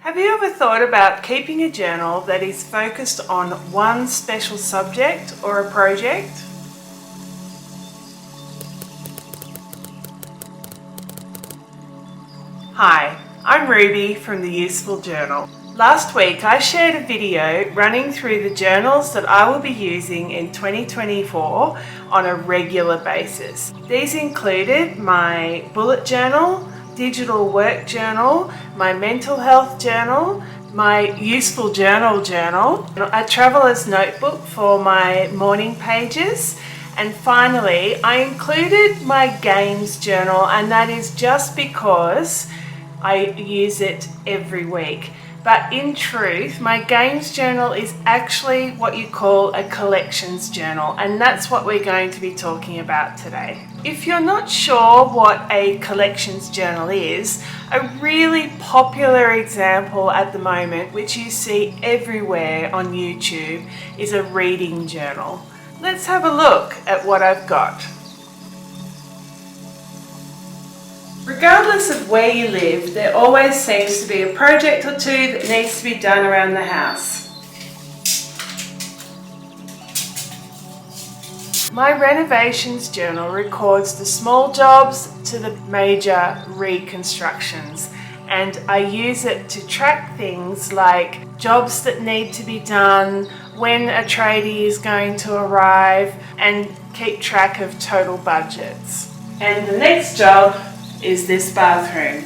Have you ever thought about keeping a journal that is focused on one special subject or a project? Hi, I'm Ruby from the Useful Journal. Last week I shared a video running through the journals that I will be using in 2024 on a regular basis. These included my bullet journal, digital work journal, my mental health journal, my useful journal, a traveler's notebook for my morning pages, and finally I included my games journal, and that is just because I use it every week. But in truth, my games journal is actually what you call a collections journal, and that's what we're going to be talking about today. If you're not sure what a collections journal is, a really popular example at the moment, which you see everywhere on YouTube, is a reading journal. Let's have a look at what I've got. Regardless of where you live, there always seems to be a project or two that needs to be done around the house. My renovations journal records the small jobs to the major reconstructions, and I use it to track things like jobs that need to be done, when a tradie is going to arrive, and keep track of total budgets. And the next job is this bathroom.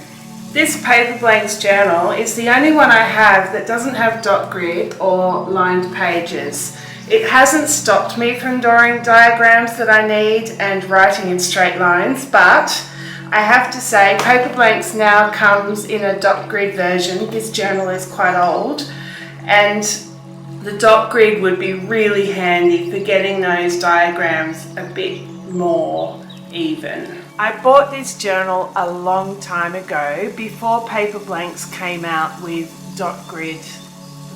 This paper blanks journal is the only one I have that doesn't have dot grid or lined pages. It hasn't stopped me from drawing diagrams that I need and writing in straight lines, but I have to say paper blanks now comes in a dot grid version. This journal is quite old, and the dot grid would be really handy for getting those diagrams a bit more even. I bought this journal a long time ago, before paper blanks came out with dot grid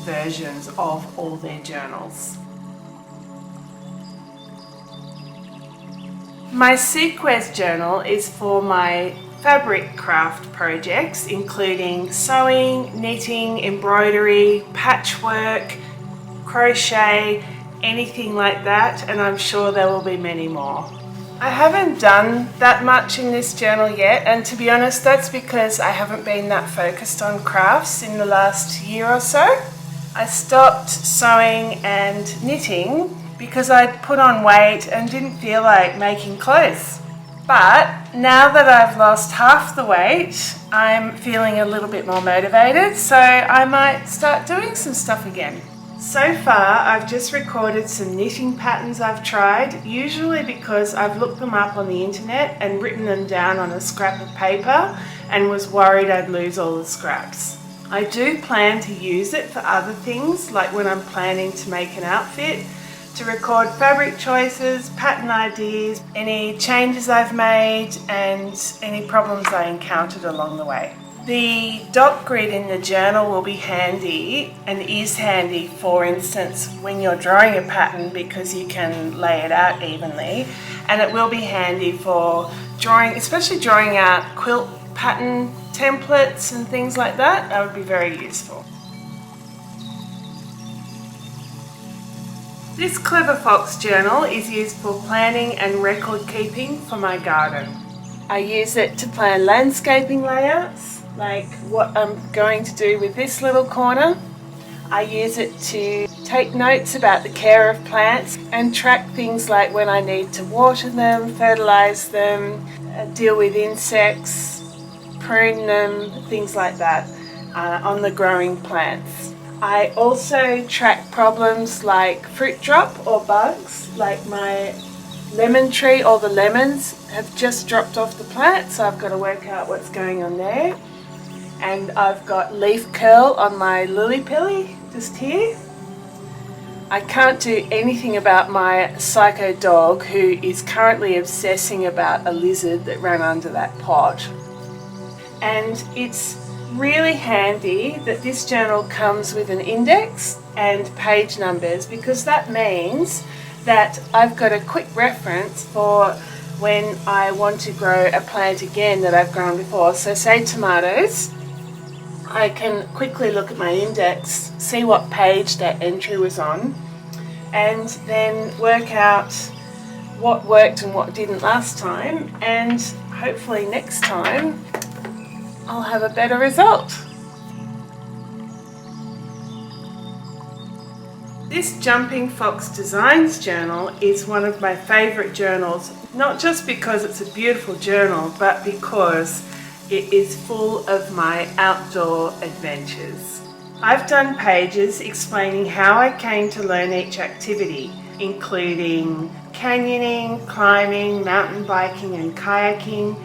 versions of all their journals. My Sequez journal is for my fabric craft projects, including sewing, knitting, embroidery, patchwork, crochet, anything like that, and I'm sure there will be many more. I haven't done that much in this journal yet, and to be honest, that's because I haven't been that focused on crafts in the last year or so. I stopped sewing and knitting because I'd put on weight and didn't feel like making clothes. But now that I've lost half the weight, I'm feeling a little bit more motivated, so I might start doing some stuff again. So far, I've just recorded some knitting patterns I've tried, usually because I've looked them up on the internet and written them down on a scrap of paper and was worried I'd lose all the scraps. I do plan to use it for other things, like when I'm planning to make an outfit, to record fabric choices, pattern ideas, any changes I've made, and any problems I encountered along the way. The dot grid in the journal will be handy, and is handy, for instance, when you're drawing a pattern, because you can lay it out evenly, and it will be handy for drawing, especially drawing out quilt pattern templates and things like that. That would be very useful. This Clever Fox journal is used for planning and record keeping for my garden. I use it to plan landscaping layouts, like what I'm going to do with this little corner. I use it to take notes about the care of plants and track things like when I need to water them, fertilize them, deal with insects, prune them, things like that on the growing plants. I also track problems like fruit drop or bugs, like my lemon tree. All the lemons have just dropped off the plant, so I've got to work out what's going on there. And I've got leaf curl on my lily pilly, just here. I can't do anything about my psycho dog, who is currently obsessing about a lizard that ran under that pot. And it's really handy that this journal comes with an index and page numbers, because that means that I've got a quick reference for when I want to grow a plant again that I've grown before. So say tomatoes, I can quickly look at my index, see what page that entry was on, and then work out what worked and what didn't last time, and hopefully next time I'll have a better result. This Jumping Fox Designs journal is one of my favourite journals, not just because it's a beautiful journal, but because it is full of my outdoor adventures. I've done pages explaining how I came to learn each activity, including canyoning, climbing, mountain biking and kayaking,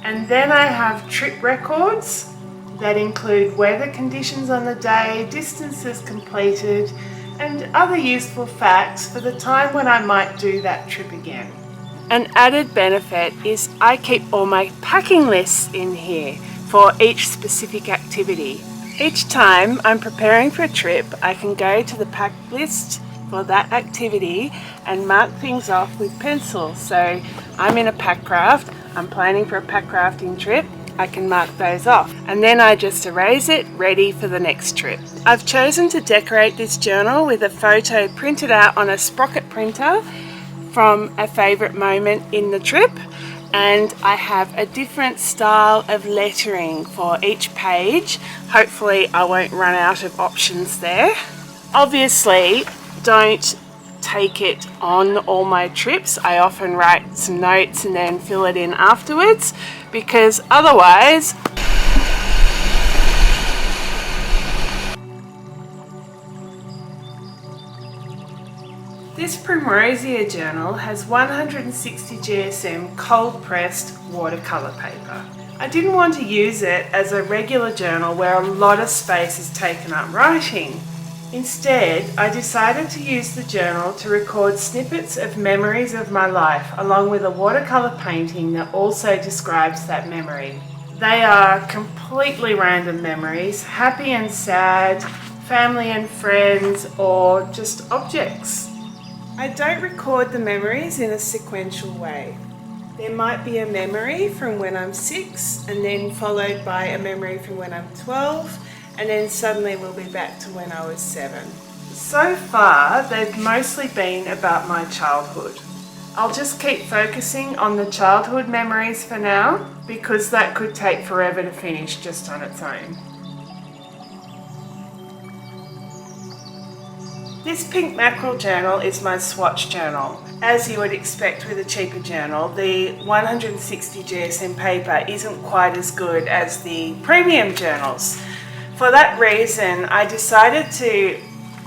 and then I have trip records that include weather conditions on the day, distances completed, and other useful facts for the time when I might do that trip again. An added benefit is I keep all my packing lists in here for each specific activity. Each time I'm preparing for a trip, I can go to the pack list for that activity and mark things off with pencil. So I'm in a pack craft, I'm planning for a pack crafting trip, I can mark those off, and then I just erase it, ready for the next trip. I've chosen to decorate this journal with a photo printed out on a sprocket printer from a favourite moment in the trip, and I have a different style of lettering for each page. Hopefully I won't run out of options there. Obviously, don't take it on all my trips. I often write some notes and then fill it in afterwards, because otherwise this Primrosia journal has 160 GSM cold pressed watercolour paper. I didn't want to use it as a regular journal where a lot of space is taken up writing. Instead, I decided to use the journal to record snippets of memories of my life, along with a watercolour painting that also describes that memory. They are completely random memories, happy and sad, family and friends, or just objects. I don't record the memories in a sequential way. There might be a memory from when I'm 6, and then followed by a memory from when I'm 12, and then suddenly we'll be back to when I was 7. So far, they've mostly been about my childhood. I'll just keep focusing on the childhood memories for now, because that could take forever to finish just on its own. This pink mackerel journal is my swatch journal. As you would expect with a cheaper journal, the 160 GSM paper isn't quite as good as the premium journals. For that reason, I decided to,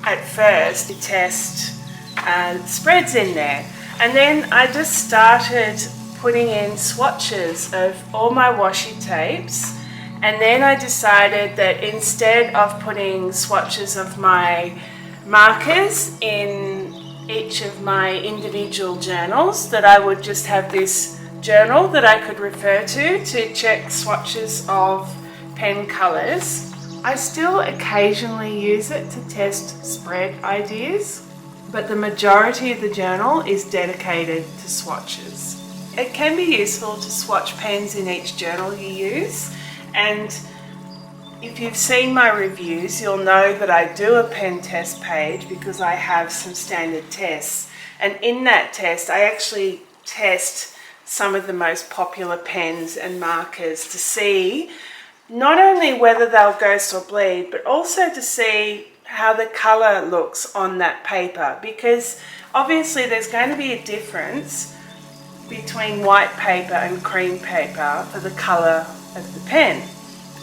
at first, test spreads in there. And then I just started putting in swatches of all my washi tapes. And then I decided that instead of putting swatches of my markers in each of my individual journals, that I would just have this journal that I could refer to check swatches of pen colours. I still occasionally use it to test spread ideas, but the majority of the journal is dedicated to swatches. It can be useful to swatch pens in each journal you use, and if you've seen my reviews, you'll know that I do a pen test page because I have some standard tests. And in that test, I actually test some of the most popular pens and markers to see not only whether they'll ghost or bleed, but also to see how the colour looks on that paper. Because obviously there's going to be a difference between white paper and cream paper for the colour of the pen.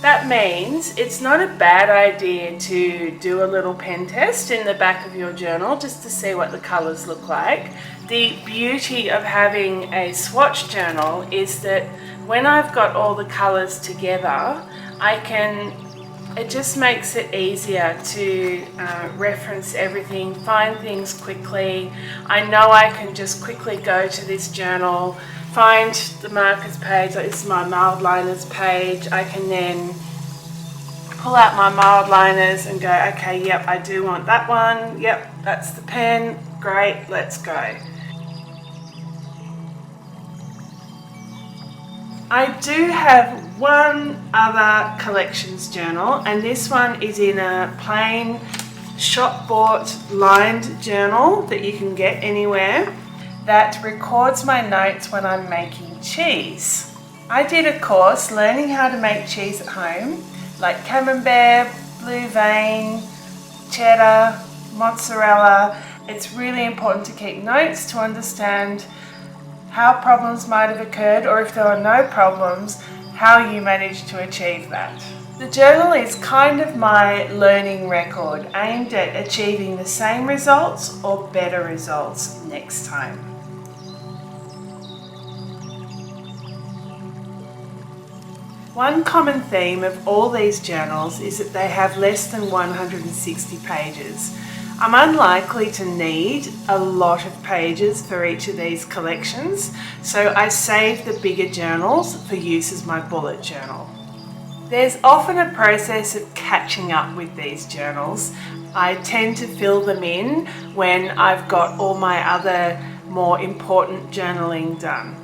That means it's not a bad idea to do a little pen test in the back of your journal just to see what the colours look like. The beauty of having a swatch journal is that when I've got all the colours together, it just makes it easier to reference everything, find things quickly. I know I can just quickly go to this journal, find the markers page, like this is my mild liners page. I can then pull out my mild liners and go, okay, yep, I do want that one, yep, that's the pen, great, let's go. I do have one other collections journal, and this one is in a plain shop bought lined journal that you can get anywhere that records my notes when I'm making cheese. I did a course learning how to make cheese at home, like camembert, blue vein, cheddar, mozzarella. It's really important to keep notes to understand how problems might have occurred, or if there are no problems, how you managed to achieve that. The journal is kind of my learning record aimed at achieving the same results or better results next time. One common theme of all these journals is that they have less than 160 pages. I'm unlikely to need a lot of pages for each of these collections, so I save the bigger journals for use as my bullet journal. There's often a process of catching up with these journals. I tend to fill them in when I've got all my other more important journaling done.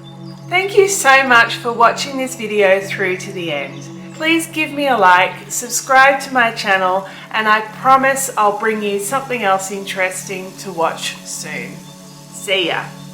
Thank you so much for watching this video through to the end. Please give me a like, subscribe to my channel, and I promise I'll bring you something else interesting to watch soon. See ya!